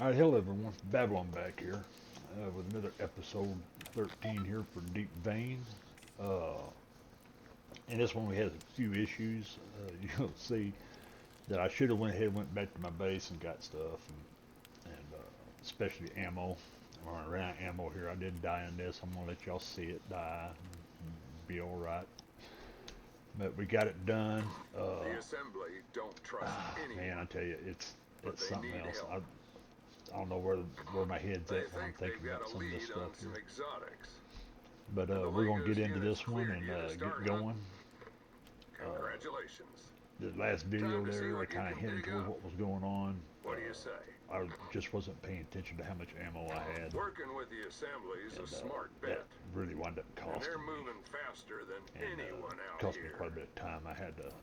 All right, hello everyone. Babylon back here with another episode 13 here for Deep Vein. Uh, and this one we had a few issues. You'll see that I should have went ahead and went back to my base and got stuff, and especially ammo. I ran out of ammo here. I did die in this. I'm gonna let y'all see it die. Be all right. But we got it done. The assembly don't trust Man, I anyone, tell you, but it's they something need else. help. I don't know where my head's They at when I'm think they've thinking got about a some of this lead stuff on some here. exotics, But and the we're gonna get Legos into units this one cleared and you to get start going. hunting. Uh, Congratulations. the last video Time to see there, I what you kind of can hinted dig towards up. what was going on. What do you say? I just wasn't paying attention to how much ammo I had, Working with the assembly is a and smart that bet, really wound up and they're costing me. moving faster than And anyone out cost me quite a here. bit of time. I had to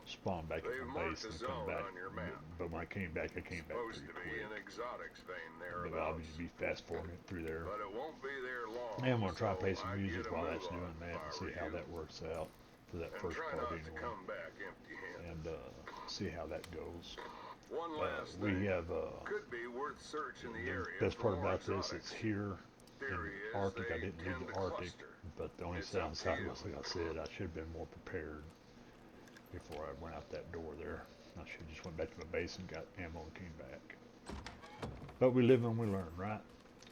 spawn back at They've my base marked a and come zone back. on your map. But when I came back Supposed pretty to be quick. an exotics vein But I'll thereabouts. be fast forwarding it through there. But it won't be there And I'm long, gonna try to so play some I'd music get a while move that's on doing if that and I see were how you. that works out for that And first try part not to anyway, come back empty-handed. and see how that goes. One last We thing. have Could be worth searching the the area best for part more about this. It's exotics. here in Theory the is Arctic. I they didn't leave tend the to Arctic, cluster. but the only It's up to downside you. was, like I said, I should have been more prepared before I went out that door there. I should have just went back to my base and got ammo and came back. But we live and we learn, right?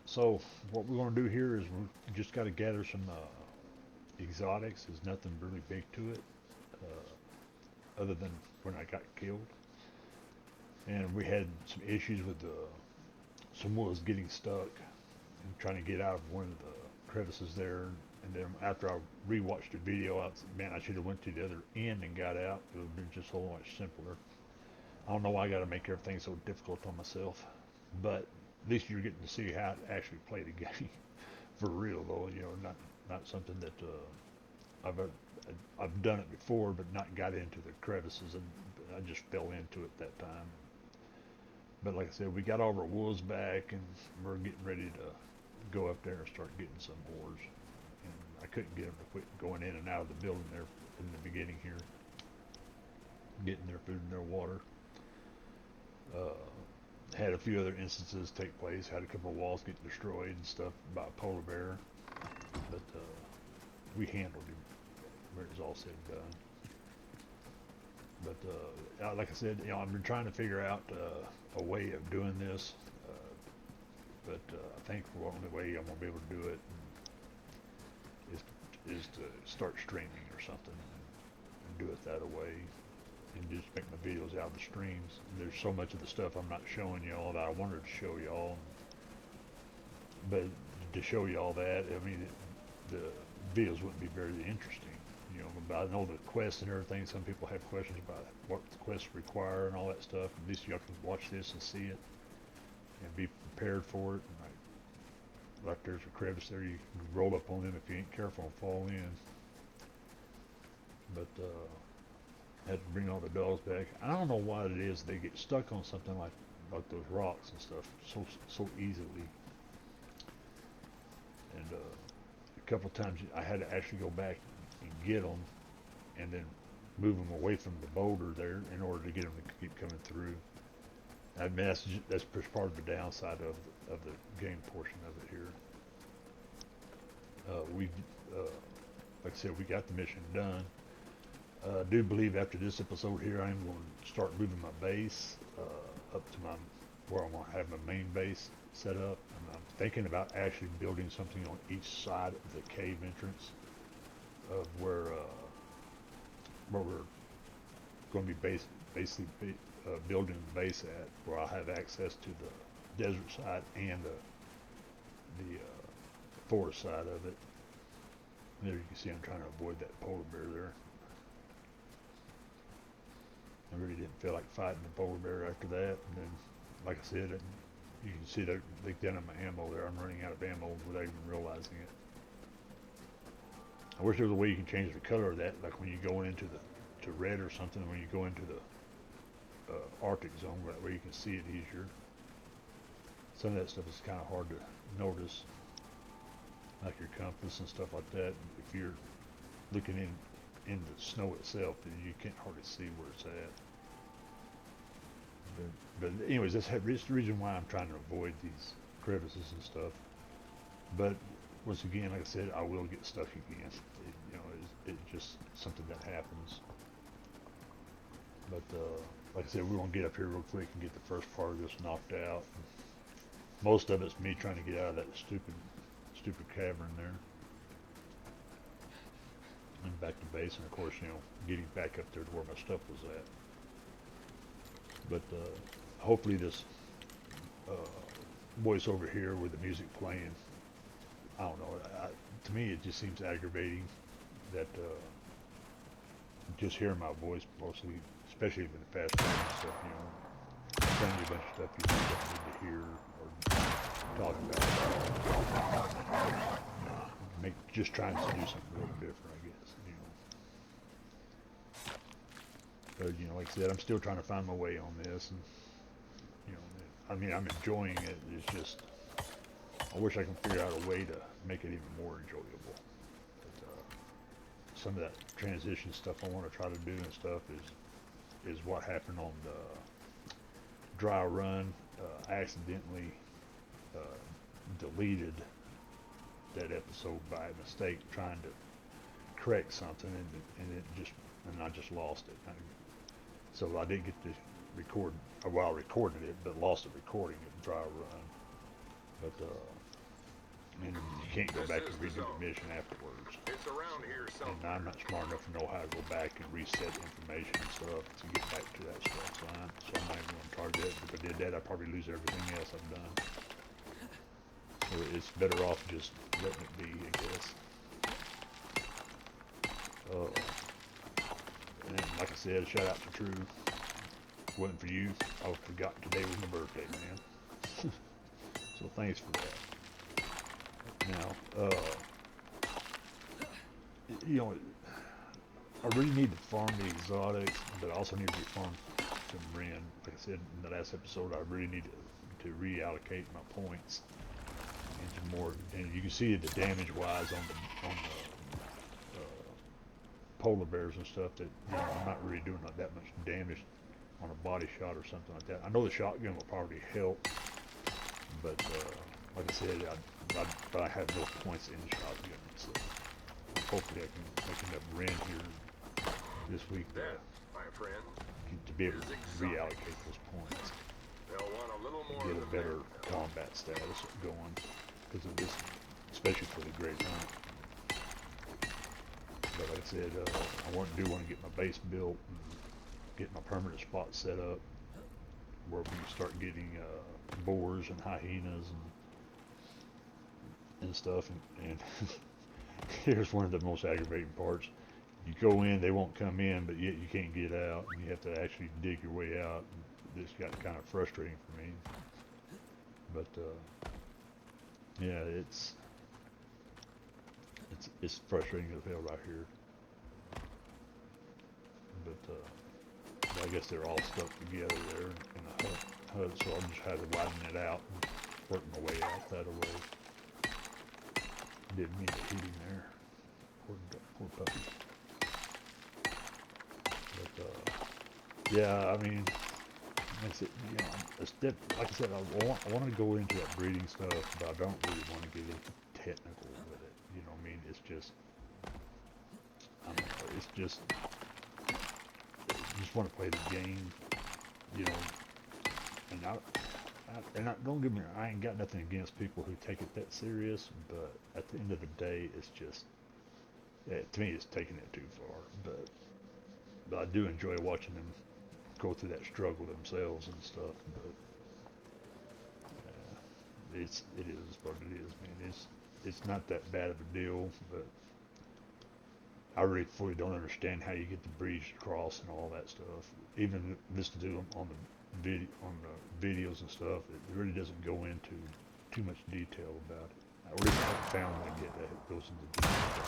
So what we're going to do here is we just got to gather some exotics. There's nothing really big to it, other than when I got killed. And we had some issues with some was getting stuck and trying to get out of one of the crevices there. And then after I rewatched the video, I said, man, I should have went to the other end and got out. It would have been just so much simpler. I don't know why I got to make everything so difficult on myself, but at least you're getting to see how to actually play the game for real, though. Not something that I've I've done it before, but not got into the crevices, and I just fell into it that time. But like I said, we got all our wolves back, and we're getting ready to go up there and start getting some ores. And I couldn't get them to quit going in and out of the building there in the beginning here, getting their food and their water. Uh, had a few other instances take place. Had a couple of walls get destroyed and stuff by a polar bear, but we handled him when it was all said and done. But like I said, I've been trying to figure out a way of doing this, but I think the only way I'm gonna be able to do it is to start streaming or something and do it that way and just make my videos out of the streams. There's so much of the stuff I'm not showing y'all that I wanted to show y'all, but to show y'all that, I mean, the videos wouldn't be very interesting. But I know the quests and everything. Some people have questions about what the quests require and all that stuff. At least y'all can watch this and see it and be prepared for it. And like there's a crevice there, you can roll up on them if you ain't careful and fall in. But had to bring all the dogs back. I don't know why it is they get stuck on something like those rocks and stuff so easily. And a couple of times I had to actually go back and get them, and then move them away from the boulder there in order to get them to keep coming through. I mean, that's part of the downside of the game portion of it here. We, like I said, we got the mission done. I do believe after this episode here, I'm going to start moving my base up to where I'm going to have my main base set up. And I'm thinking about actually building something on each side of the cave entrance of where we're going to be basically building the base at, where I'll have access to the desert side and the forest side of it. And there you can see I'm trying to avoid that polar bear there. I really didn't feel like fighting the polar bear after that. And then, like I said, you can see that leak down in my ammo there. I'm running out of ammo without even realizing it. I wish there was a way you can change the color of that, like when you go into the to red or something when you go into the Arctic zone. That way you can see it easier. Some of that stuff is kind of hard to notice, like your compass and stuff like that. If you're looking in the snow itself, then you can't hardly see where it's at. But anyways, that's the reason why I'm trying to avoid these crevices and stuff. But once again, like I said, I will get stuck again. It's just something that happens. But like I said, we're gonna get up here real quick and get the first part of this knocked out. Most of it's me trying to get out of that stupid cavern there. And back to base, and of course, getting back up there to where my stuff was at. But hopefully this voice over here with the music playing, I don't know, to me it just seems aggravating that just hearing my voice mostly, especially with the fast and stuff, telling you a bunch of stuff you don't need to hear or talk about. Just trying to do something a little different, I guess. But like I said, I'm still trying to find my way on this, and I mean, I'm enjoying it. It's just I wish I could figure out a way to make it even more enjoyable. But, some of that transition stuff I want to try to do and stuff is what happened on the dry run. I accidentally deleted that episode by mistake, trying to correct something, and I just lost it. So I didn't get to record. Well, I recorded it, but lost the recording at dry run. But and you can't go back and redo the mission afterwards. It's around here And somewhere. I'm not smart enough to know how to go back and reset information and stuff to get back to that stuff. So I'm not even going to target it. If I did that, I'd probably lose everything else I've done. So it's better off just letting it be, I guess. And like I said, shout out to True. If it wasn't for you, I would have forgotten today was my birthday, man. So thanks for that. Now, I really need to farm the exotics, but I also need to farm some Ren. Like I said in the last episode, I really need to reallocate my points into more. And you can see the damage-wise on the polar bears and stuff that I'm not really doing that much damage on a body shot or something like that. I know the shotgun will probably help, but like I said, I have no points in the shotgun, so hopefully I can make enough Ren here this week That, my friend, to be able to reallocate those points, they'll want a little more get a than better that. combat status going because of this, especially for the Great Hunt. But like I said, I want to get my base built and get my permanent spot set up where we can start getting boars and hyenas and stuff. And here's one of the most aggravating parts. You go in, they won't come in, but yet you can't get out, and you have to actually dig your way out. This got kind of frustrating for me. But yeah, it's frustrating as hell right here. But I guess they're all stuck together there in the hut, so I'll just have to widen it out and work my way out that way. Didn't mean to hit him there. Poor puppy. But yeah, I mean, that's it. Like I said, I want to go into that breeding stuff, but I don't really want to get into technical with it. You know what I mean? It's just, I don't know, it's just, I just want to play the game, and don't get me wrong, I ain't got nothing against people who take it that serious, but at the end of the day, it's just, to me, it's taking it too far. But I do enjoy watching them go through that struggle themselves and stuff. But it is what it is, man. It's not that bad of a deal, but I really fully don't understand how you get the breeds across and all that stuff. Even listening to them on the videos and stuff, it really doesn't go into too much detail about it. At least I haven't found one yet that goes into detail.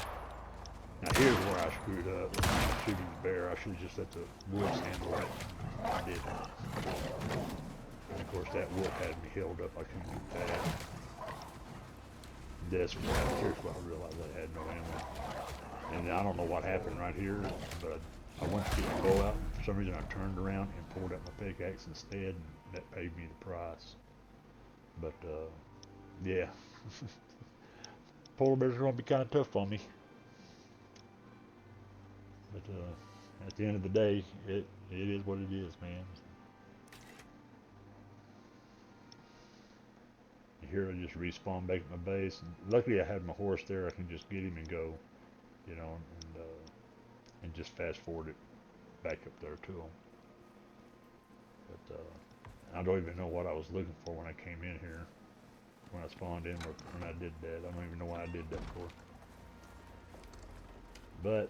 Now here's where I screwed up. Shooting the bear, I should have just let the wolves handle it. I didn't. And of course that wolf had me held up. I couldn't do that. Here's where I realized I had no ammo. And I don't know what happened right here, but I went to get the bow out and some reason I turned around and pulled out my pickaxe instead, and that paid me the price. But yeah, polar bears are gonna be kind of tough on me. But at the end of the day, it is what it is, man. Here I just respawn back at my base, and luckily I had my horse there. I can just get him and go, you know, and just fast forward it back up there to him. But I don't even know what I was looking for when I came in here, when I spawned in, or when I did that. I don't even know why I did that for. But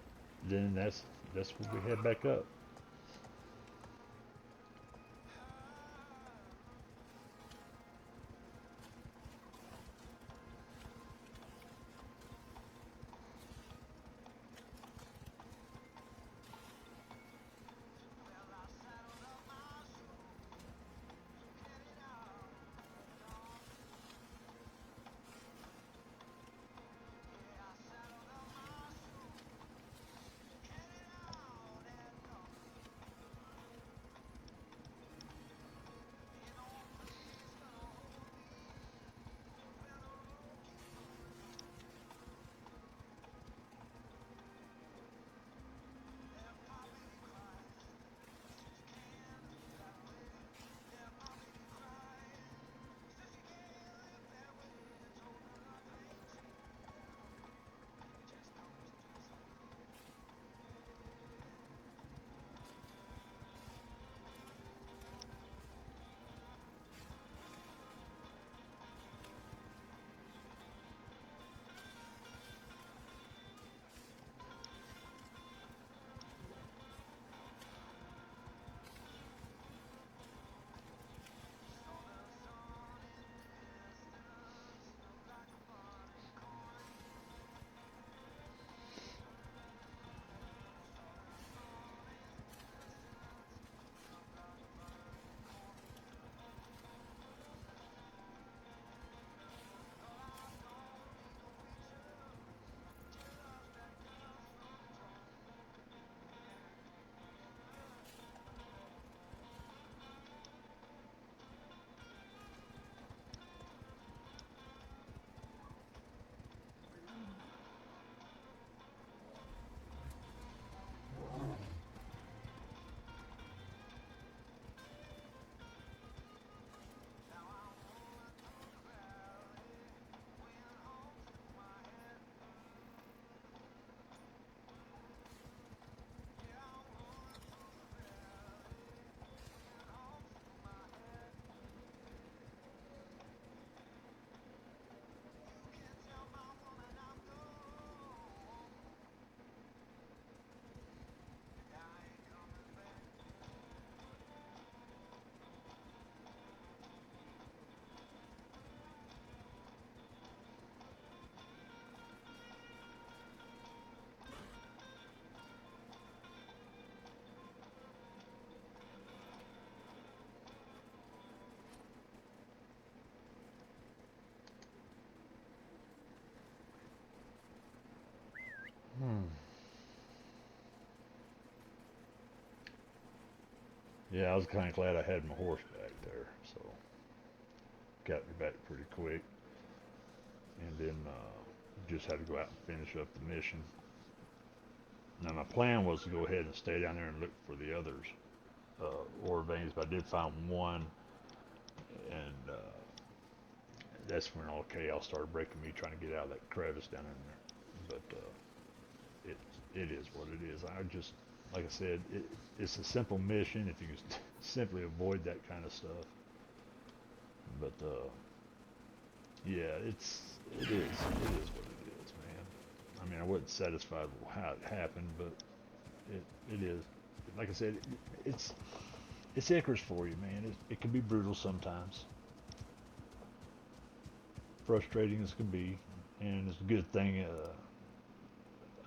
then that's when we head back up. Hmm. Yeah, I was kind of glad I had my horse back there, so got me back pretty quick, and then just had to go out and finish up the mission. Now my plan was to go ahead and stay down there and look for the others ore veins, but I did find one, and that's when all chaos started breaking me trying to get out of that crevice down in there. But it it is what it is. I just, like I said, it's a simple mission if you can simply avoid that kind of stuff. But yeah, it is what it is, man. I mean, I wasn't satisfied with how it happened, but it is. Like I said, it's Icarus for you, man. It can be brutal sometimes, frustrating as can be, and it's a good thing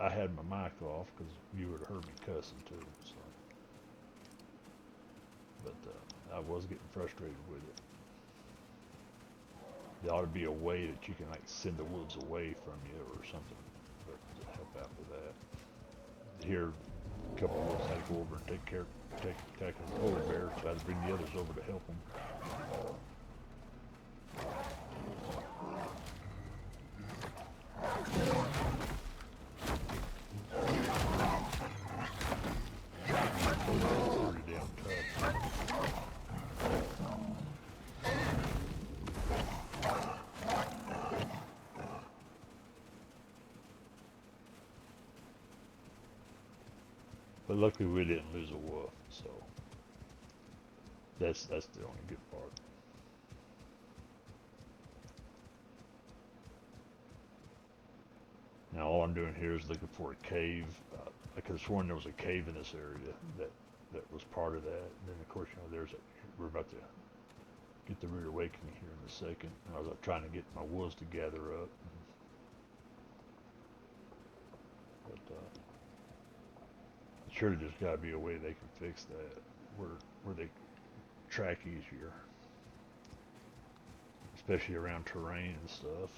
I had my mic off because you would have heard me cussing too. So, but I was getting frustrated with it. There ought to be a way that you can like send the wolves away from you or something, but to help out with that. Here, couple of us had to go over and tackle the polar bear, so I had to bring the others over to help them. Pretty damn tough. But luckily we didn't lose a wolf, so that's the only good part. Now all I'm doing here is looking for a cave. I could have sworn there was a cave in this area that was part of that. And then of course, we're about to get the rude awakening here in a second. And I was trying to get my wolves to gather up. But surely there's got to be a way they can fix that where they track easier, especially around terrain and stuff.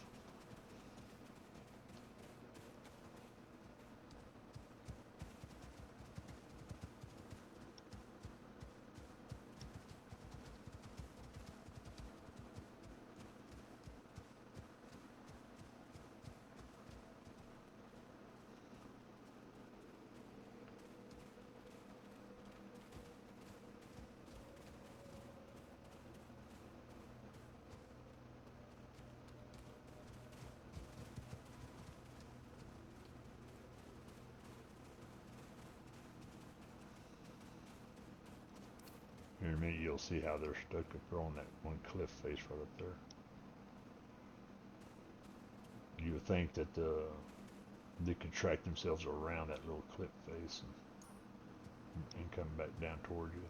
In a minute you'll see how they're stuck up on that one cliff face right up there. You would think that they could track themselves around that little cliff face and come back down toward you.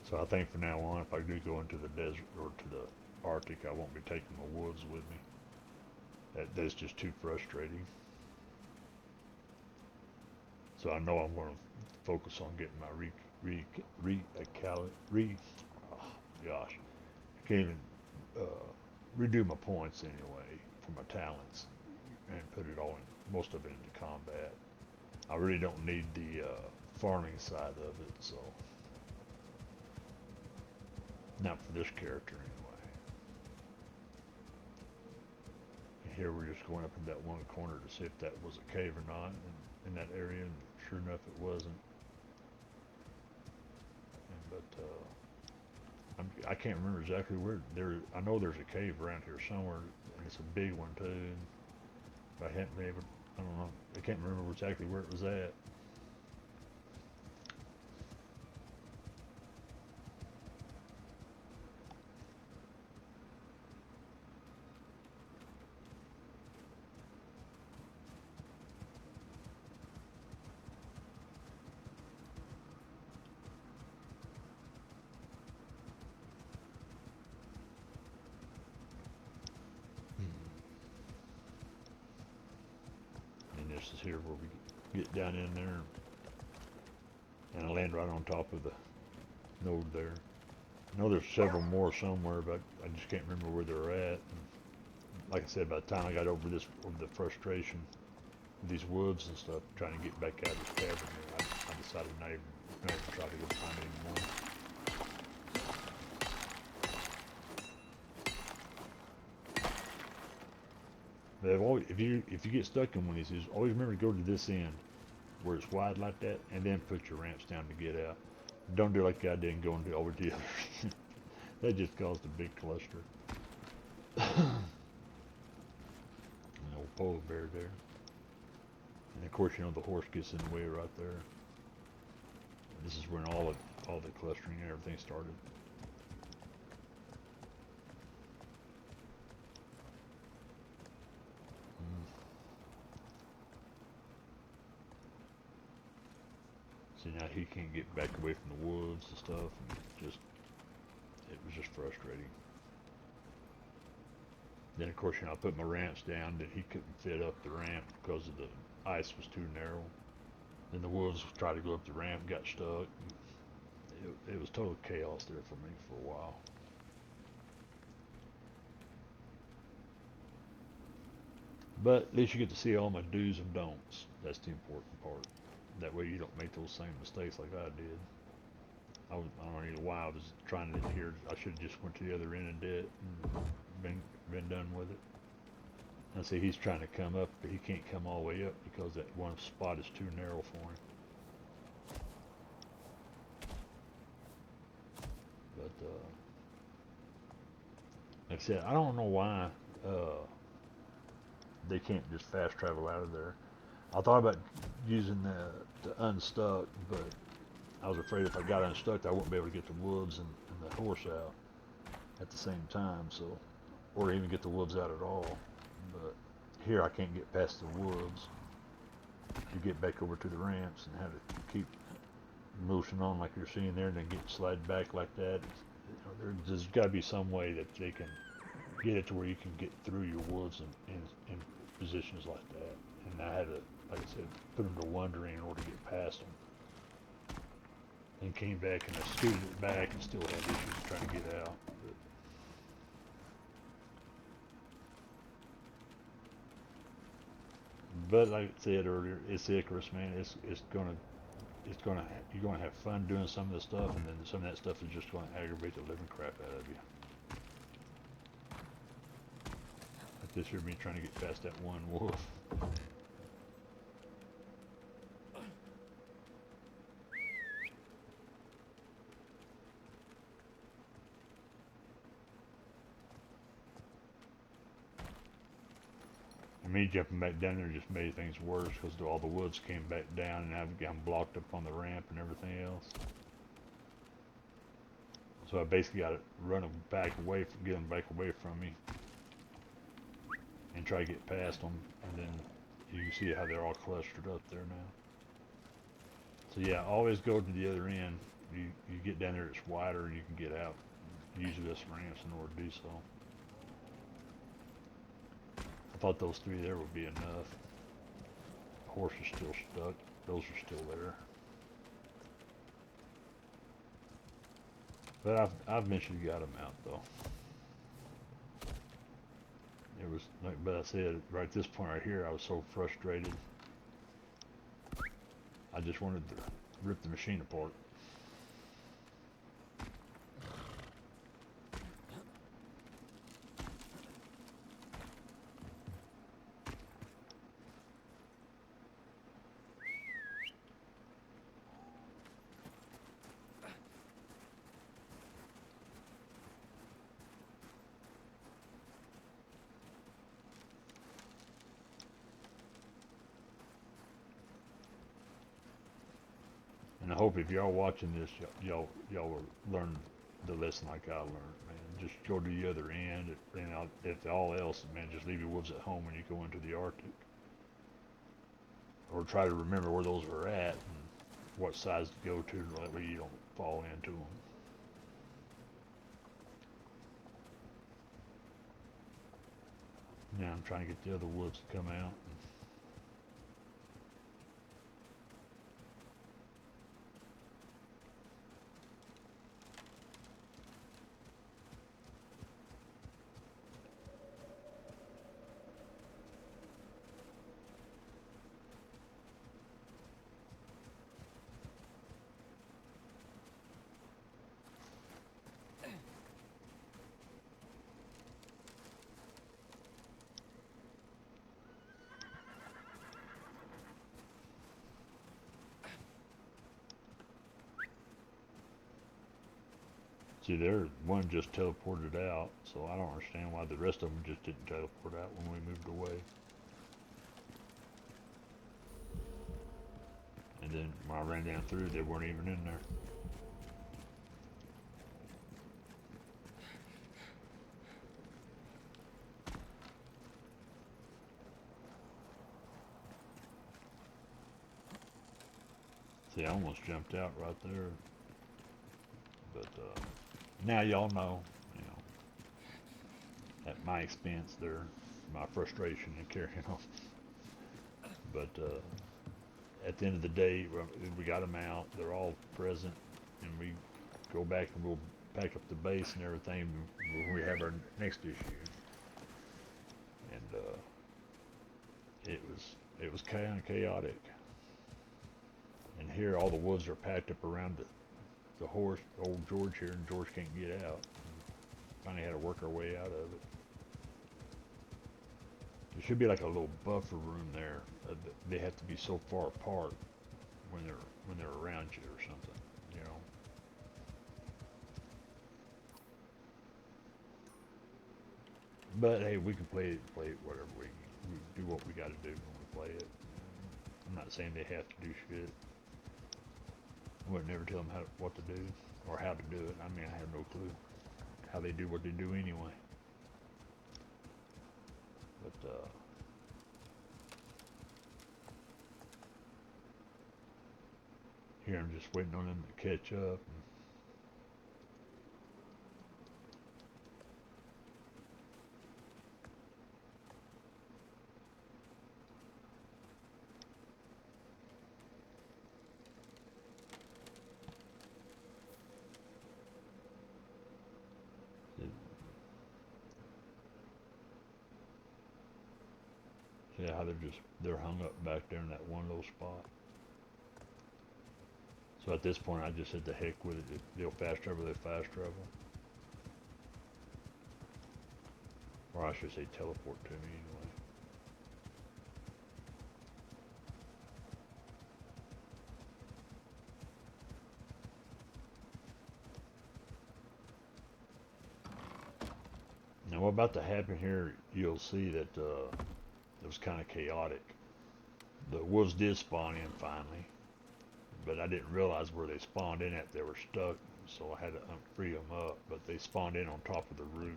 So I think from now on, if I do go into the desert or to the Arctic, I won't be taking my wolves with me. That's just too frustrating. So I know I'm going to focus on getting my gosh, I can't even redo my points anyway for my talents and put it all in, most of it into combat. I really don't need the farming side of it, so. Not for this character anyway. And here we're just going up in that one corner to see if that was a cave or not in that area, and sure enough it wasn't. I can't remember exactly where. I know there's a cave around here somewhere, and it's a big one too. And I haven't been able. I don't know. I can't remember exactly where it was at. This is here where we get down in there, and I land right on top of the node there. I know there's several more somewhere, but I just can't remember where they're at. And like I said, by the time I got over the frustration with these wolves and stuff, trying to get back out of this cavern, I decided not even to try to go find any more. If you get stuck in one of these, always remember to go to this end where it's wide like that, and then put your ramps down to get out. Don't do like I did and go into over the other. That just caused a big cluster. An old polar bear there, and of course the horse gets in the way right there. This is when all the clustering and everything started. can't get back away from the woods and stuff. And it was just frustrating. Then of course, I put my ramps down that he couldn't fit up the ramp because of the ice was too narrow. Then the wolves tried to go up the ramp, got stuck. It was total chaos there for me for a while. But at least you get to see all my do's and don'ts. That's the important part. That way you don't make those same mistakes like I did. I don't know why I was trying to adhere. I should have just went to the other end and did it and been done with it. And see, he's trying to come up, but he can't come all the way up because that one spot is too narrow for him. But like I said, I don't know why they can't just fast travel out of there. I thought about using the unstuck, but I was afraid if I got unstuck, I wouldn't be able to get the wolves and the horse out at the same time. So, or even get the wolves out at all. But here I can't get past the wolves to get back over to the ramps and have to keep motion on like you're seeing there, and then get slide back like that. There's got to be some way that they can get it to where you can get through your woods in positions like that. And I had to, like I said, put them to wondering in order to get past them. And came back and I scooted it back and still had issues trying to get out. But like I said earlier, it's Icarus, man. You're gonna have fun doing some of the stuff, and then some of that stuff is just gonna aggravate the living crap out of you. Like this here, me trying to get past that one wolf. And me jumping back down there just made things worse because all the woods came back down, and I'm blocked up on the ramp and everything else. So I basically got to run them back away, get them back away from me, and try to get past them. And then you can see how they're all clustered up there now. So yeah, always go to the other end. You get down there, it's wider, and you can get out. Usually this ramps in order to do so. I thought those three there would be enough. The horse is still stuck. Those are still there. But I've eventually got them out though. It was like, but I said right at this point right here, I was so frustrated. I just wanted to rip the machine apart. And I hope if y'all watching this, y'all will learn the lesson like I learned, man. Just go to the other end, and if all else, man, just leave your wolves at home when you go into the Arctic. Or try to remember where those are at and what size to go to, that way you don't fall into them. Now I'm trying to get the other wolves to come out. See there, one just teleported out, so I don't understand why the rest of them just didn't teleport out when we moved away. And then when I ran down through, they weren't even in there. See, I almost jumped out right there. But now y'all know, you know, at my expense there, my frustration in carrying on. But at the end of the day, we got them out. They're all present, and we go back and we'll pack up the base and everything when we have our next issue. And it was kind of chaotic. And here, all the woods are packed up around the horse, old George here, and George can't get out. Finally had to work our way out of it. There should be like a little buffer room there. They have to be so far apart when they're around you or something, you know. But hey, we can play it whatever we do what we got to do when we play it. I'm not saying they have to do shit. I would never tell them what to do or how to do it. I mean, I have no clue how they do what they do anyway. But here I'm just waiting on them to catch up. See how they're hung up back there in that one little spot. So at this point, I just said the heck with it. If they'll fast travel, they fast travel. Or I should say teleport to me anyway. Now what about to happen here, you'll see that it was kind of chaotic. The wolves did spawn in finally, but I didn't realize where they spawned in at. They were stuck, so I had to free them up. But they spawned in on top of the roof,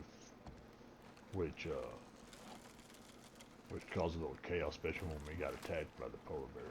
which caused a little chaos, especially when we got attacked by the polar bear.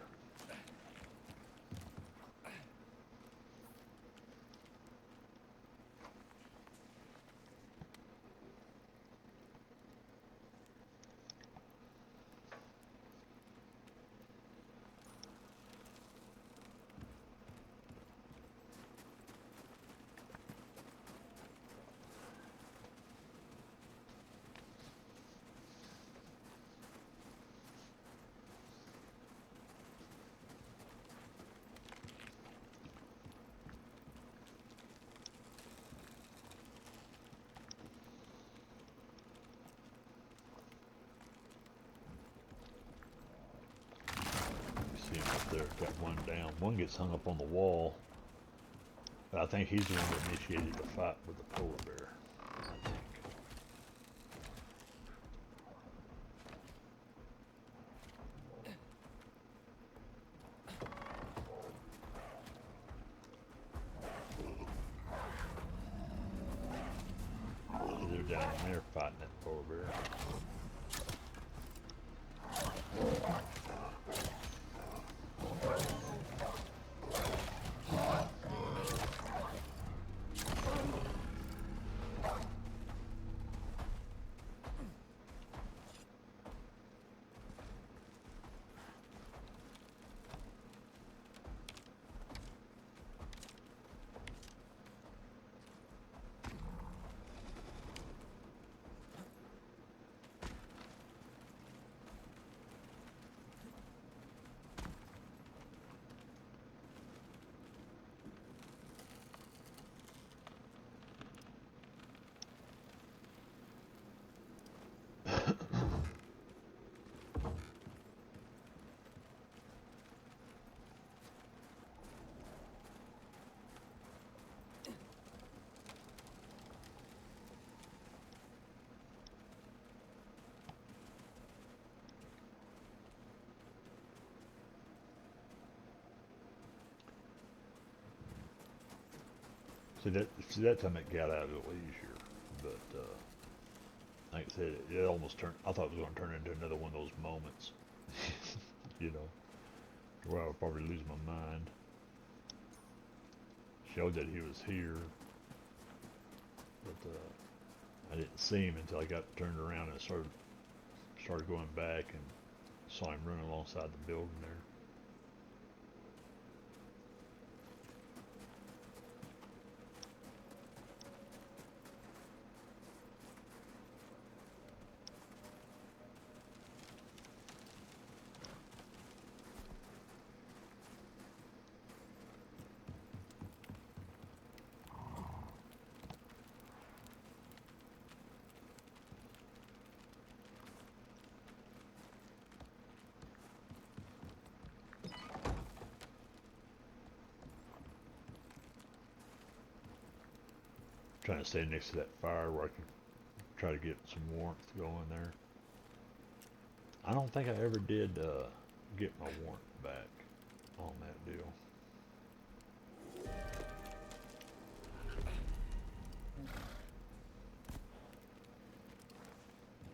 See him up there, got one down. One gets hung up on the wall. But I think he's the one that initiated the fight with the polar bear. I think. They're down there fighting that polar bear. See that time it got out a little easier, but like I said, it almost turned. I thought it was going to turn into another one of those moments, you know, where I would probably lose my mind. showed that he was here, but I didn't see him until I got turned around and started going back and saw him running alongside the building there. Trying to stay next to that fire where I can try to get some warmth going there. I don't think I ever did get my warrant back on that deal.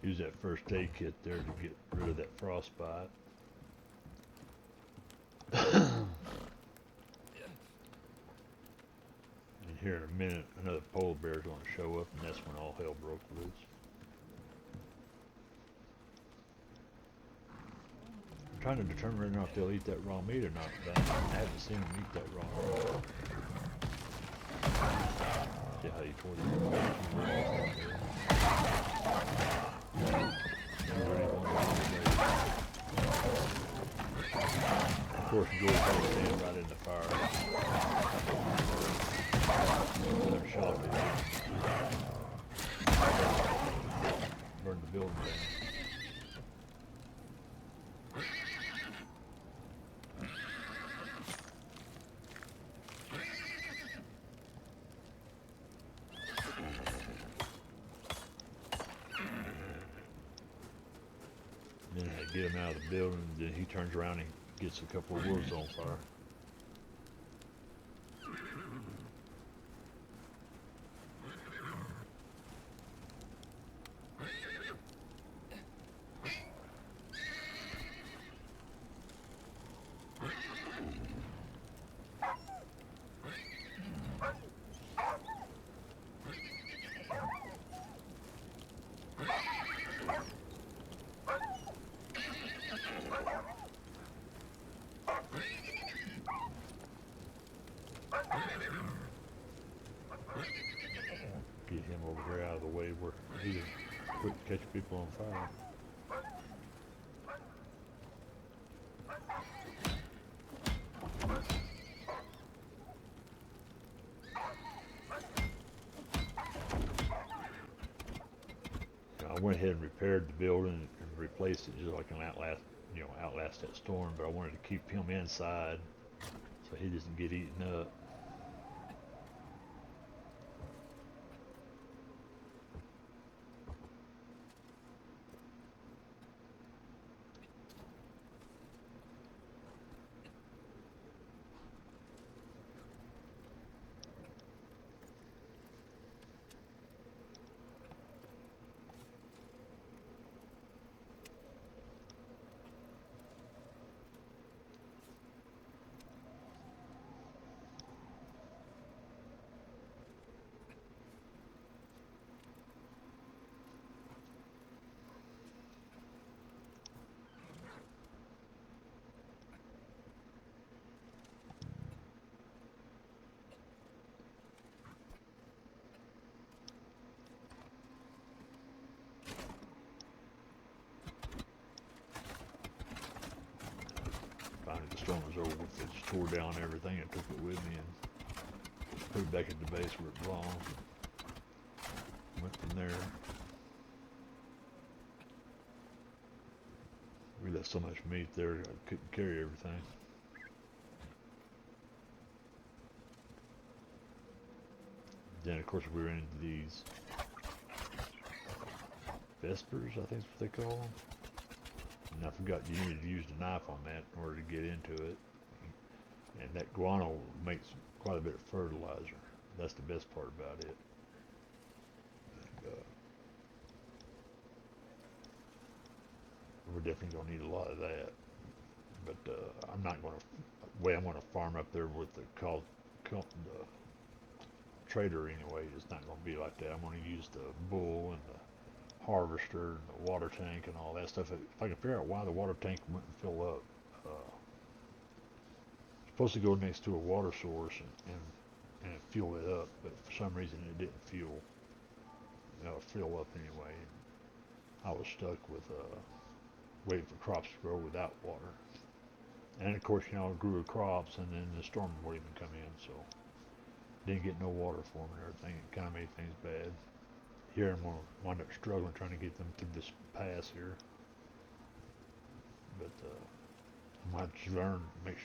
Use that first aid kit there to get rid of that frostbite. And here in a minute, another polar bear's going to show up, and that's when all hell broke loose. I'm trying to determine whether or not they'll eat that raw meat or not, but I haven't seen them eat that raw meat. See how you tore the Of course, George will stand right in the fire. They're shocked at burn the building down. Then I get him out of the building, then he turns around and gets a couple of woods on fire. Get him over here out of the way where he can quit catching people on fire. I went ahead and repaired the building and replaced it just like an outlast that storm, but I wanted to keep him inside so he doesn't get eaten up. Finally, the storm was over. I just tore down everything and took it with me and put it back at the base where it belongs. Went from there. We left so much meat there, I couldn't carry everything. Then, of course, we ran into these Vespers, I think is what they call them. And I forgot you needed to use the knife on that in order to get into it. And that guano makes quite a bit of fertilizer. That's the best part about it. And, we're definitely going to need a lot of that. But I'm not going to. I'm going to farm up there with the trailer anyway, it's not going to be like that. I'm going to use the bull and the harvester and the water tank and all that stuff. If I can figure out why the water tank wouldn't fill up, it's supposed to go next to a water source and it fuel it up, but for some reason it didn't fill up anyway. And I was stuck with waiting for crops to grow without water. And of course, I grew crops, and then the storm would even come in, so didn't get no water for them and everything. It kind of made things bad. Here I'm going to wind up struggling trying to get them through this pass here. But I might just learn, make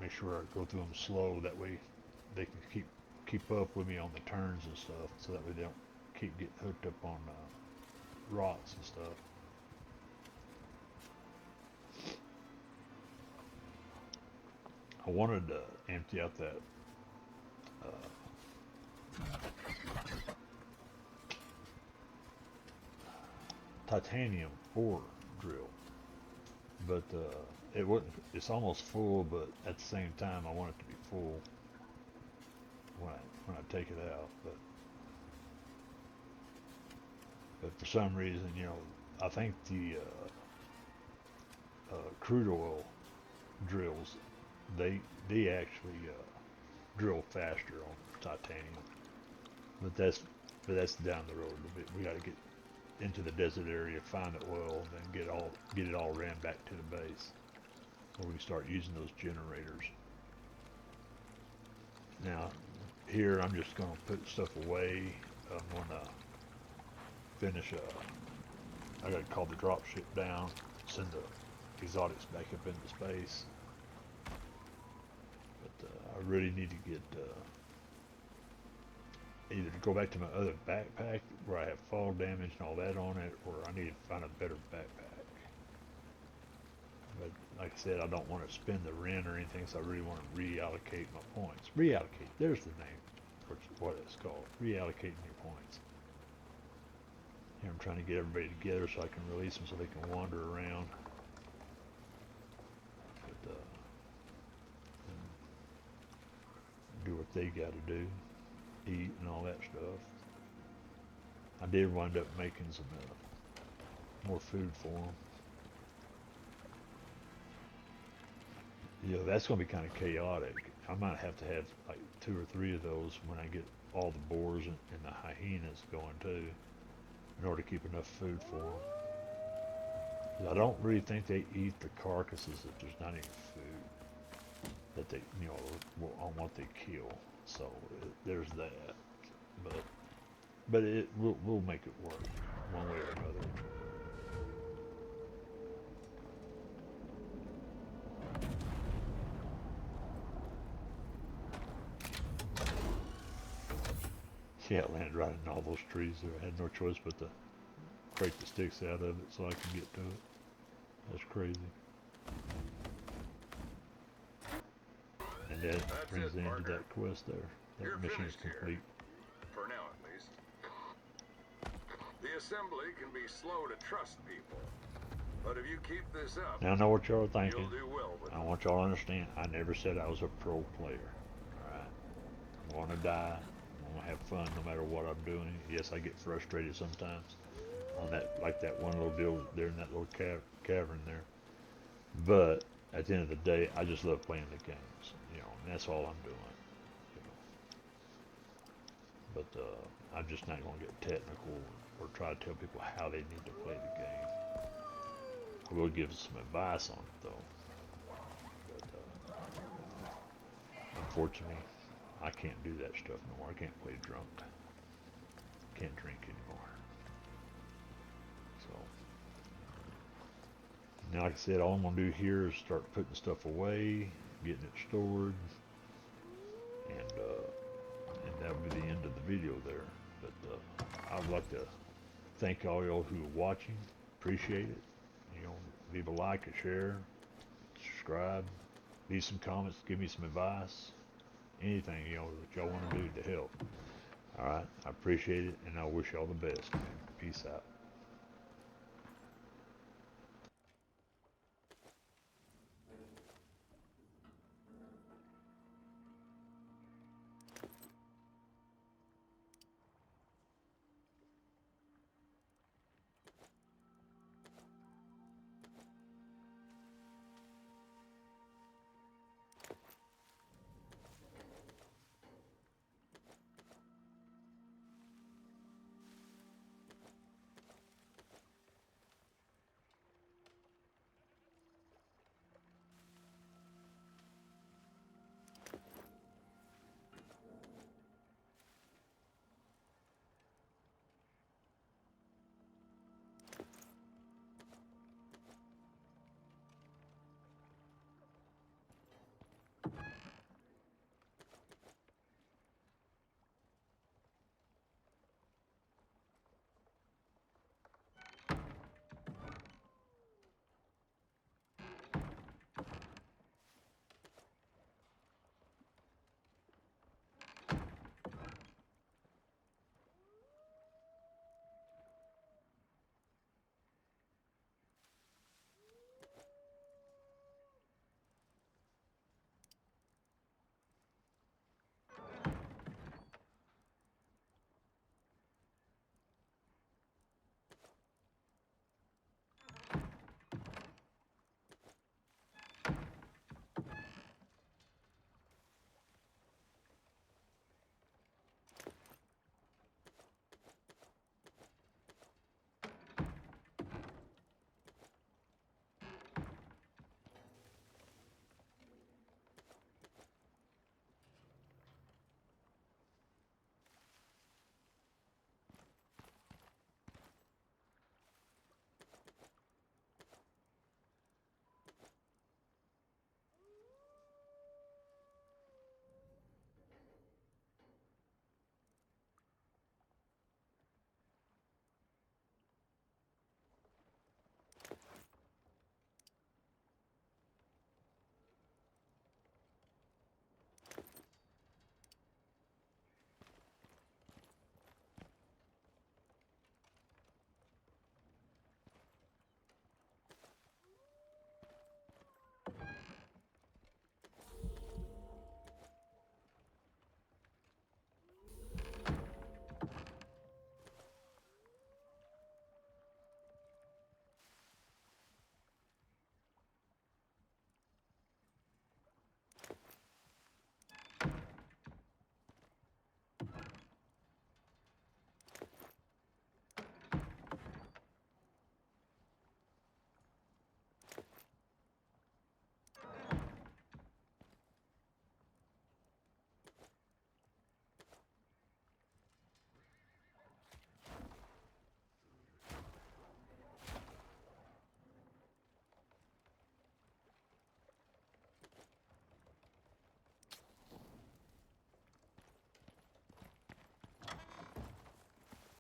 sure I go through them slow. That way they can keep up with me on the turns and stuff, so that way they don't keep getting hooked up on rocks and stuff. I wanted to empty out that titanium ore drill, but it wouldn't. It's almost full, but at the same time, I want it to be full when I take it out. But for some reason, I think the crude oil drills they actually drill faster on titanium, but that's down the road a little bit. We got to get into the desert area, find the oil, and then get it all ran back to the base, where we can start using those generators. Now, here I'm just going to put stuff away. I'm going to finish. I got to call the drop ship down, send the exotics back up into space. But I really need to get either to go back to my other backpack where I have fall damage and all that on it, or I need to find a better backpack. But like I said, I don't want to spend the rent or anything, so I really want to reallocate my points. Reallocate, there's the name for what it's called, reallocating your points. Here I'm trying to get everybody together so I can release them so they can wander around. But, do what they got to do, eat and all that stuff. I did wind up making some more food for them. That's going to be kind of chaotic. I might have to have like 2 or 3 of those when I get all the boars and the hyenas going too, in order to keep enough food for them. I don't really think they eat the carcasses if there's not any food that they, on what they kill. So there's that. But we'll make it work one way or another. Yeah, it landed right in all those trees there. I had no choice but to break the sticks out of it so I can get to it. That's crazy. And that brings the end of that quest there. That mission is complete. For now, at least. The assembly can be slow to trust people, but if you keep this up, now I know what y'all are thinking. you'll do well with I want y'all to understand, I never said I was a pro player. Alright? I'm going to die. I'm going to have fun no matter what I'm doing. Yes, I get frustrated sometimes on that, like that one little deal there in that little cavern there. But at the end of the day, I just love playing the games, and that's all I'm doing. But I'm just not going to get technical or try to tell people how they need to play the game. I will give some advice on it though. But unfortunately, I can't do that stuff no more. I can't play drunk. Can't drink anymore. So now, like I said, all I'm going to do here is start putting stuff away, getting it stored, and that will be the end of the video there. But I would like to thank all y'all who are watching. Appreciate it. Leave a like, a share, subscribe, leave some comments, give me some advice, anything that y'all want to do to help. All right, I appreciate it, and I wish y'all the best. Peace out.